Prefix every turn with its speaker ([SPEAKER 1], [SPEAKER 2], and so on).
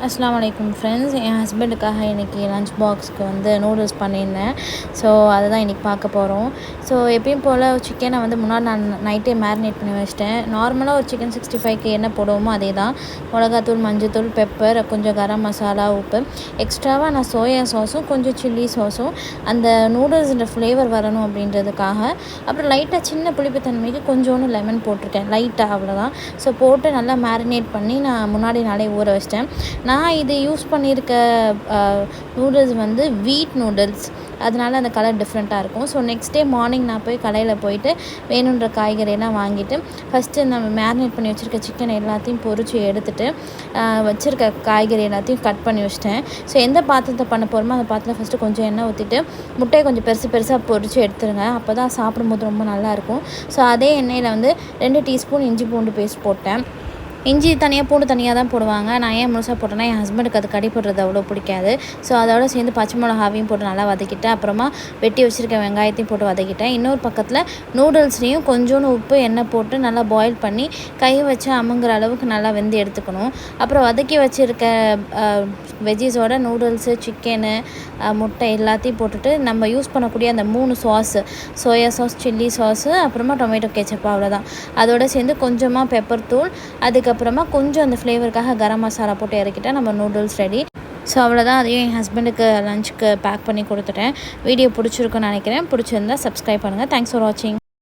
[SPEAKER 1] அஸ்ஸலாமு அலைக்கும் ஃப்ரெண்ட்ஸ். என் ஹஸ்பண்டுக்காக இன்றைக்கி லஞ்ச் பாக்ஸ்க்கு வந்து நூடுல்ஸ் பண்ணியிருந்தேன். ஸோ அதை தான் இன்றைக்கி பார்க்க போகிறோம். ஸோ எப்பயும் போல் சிக்கனை வந்து முன்னாடி நான் நைட்டே மேரினேட் பண்ணி வச்சிட்டேன். நார்மலாக ஒரு சிக்கன் 65க்கு என்ன போடுவோமோ அதே தான். மிளகாத்தூள், மஞ்சத்தூள், பெப்பர், கொஞ்சம் கரம் மசாலா, உப்பு. எக்ஸ்ட்ராவாக நான் சோயா சாஸும் கொஞ்சம் சில்லி சாஸும் அந்த நூடுல்ஸோட ஃப்ளேவர் வரணும் அப்படின்றதுக்காக, அப்புறம் லைட்டாக சின்ன புளிப்புத்தன்மைக்கு கொஞ்சோண்டு லெமன் போட்டிருக்கேன், லைட்டாக, அவ்வளோதான். ஸோ போட்டு நல்லா மேரினேட் பண்ணி நான் முன்னாடி நாளே ஊற வச்சிட்டேன். நான் இது யூஸ் பண்ணியிருக்க நூடுல்ஸ் வந்து வீட் நூடுல்ஸ், அதனால அந்த கலர் டிஃப்ரெண்ட்டாக இருக்கும். ஸோ நெக்ஸ்ட் டே மார்னிங் நான் போய் கடையில் போயிட்டு வேணுன்ற காய்கறியெல்லாம் வாங்கிட்டு ஃபஸ்ட்டு நம்ம மேரினேட் பண்ணி வச்சுருக்க சிக்கன் எல்லாத்தையும் பொரித்து எடுத்துகிட்டு வச்சுருக்க காய்கறி எல்லாத்தையும் கட் பண்ணி வச்சிட்டேன். ஸோ எந்த பாத்திரத்தை பண்ண போகிறோமோ அந்த பாத்திரத்தில் ஃபஸ்ட்டு கொஞ்சம் எண்ணெய் ஊற்றிட்டு முட்டையை கொஞ்சம் பெருசு பெருசாக பொரித்து எடுத்துருங்க. அப்போ தான் சாப்பிடும்போது ரொம்ப நல்லாயிருக்கும். ஸோ அதே எண்ணெயில் வந்து 2 டீஸ்பூன் இஞ்சி பூண்டு பேஸ்ட் போட்டேன். இஞ்சி தனியாக, பூண்டு தனியாக தான் போடுவாங்க. நான் ஏன் முழுசாக போட்டேன்னா என் ஹஸ்பண்டுக்கு அது கடி போடுறது அவ்வளோ பிடிக்காது. ஸோ அதோட சேர்ந்து பச்சை மிளகாவையும் போட்டு நல்லா வதக்கிட்டேன். அப்புறமா வெட்டி வச்சுருக்க வெங்காயத்தையும் போட்டு வதக்கிட்டேன். இன்னொரு பக்கத்தில் நூடுல்ஸ்லேயும் கொஞ்சோண்டு உப்பு, எண்ணெய் போட்டு நல்லா பாயில் பண்ணி கை வச்சு அமுங்குற அளவுக்கு நல்லா வெந்து எடுத்துக்கணும். அப்புறம் வதக்கி வச்சுருக்க வெஜ்ஜீஸோட நூடுல்ஸு, சிக்கனு, முட்டை எல்லாத்தையும் போட்டுட்டு நம்ம யூஸ் பண்ணக்கூடிய அந்த 3 sauce, soya sauce, chilli sauce, அப்புறமா டொமேட்டோ கெச்சப், அவ்வளோதான். அதோடு சேர்ந்து கொஞ்சமாக பெப்பர் தூள், அதுக்கப்புறமா கொஞ்சம் அந்த ஃப்ளேவருக்காக கரம் மசாலா போட்டு இறக்கிட்டால் நம்ம நூடுல்ஸ் ரெடி. ஸோ அவ்வளோதான். அதையும் என் ஹஸ்பண்டுக்கு லஞ்சுக்கு பேக் பண்ணி கொடுத்துட்டேன். வீடியோ பிடிச்சிருக்குன்னு நினைக்கிறேன். பிடிச்சிருந்தா சப்ஸ்கிரைப் பண்ணுங்கள். தேங்க்ஸ் ஃபார் வாட்சிங்.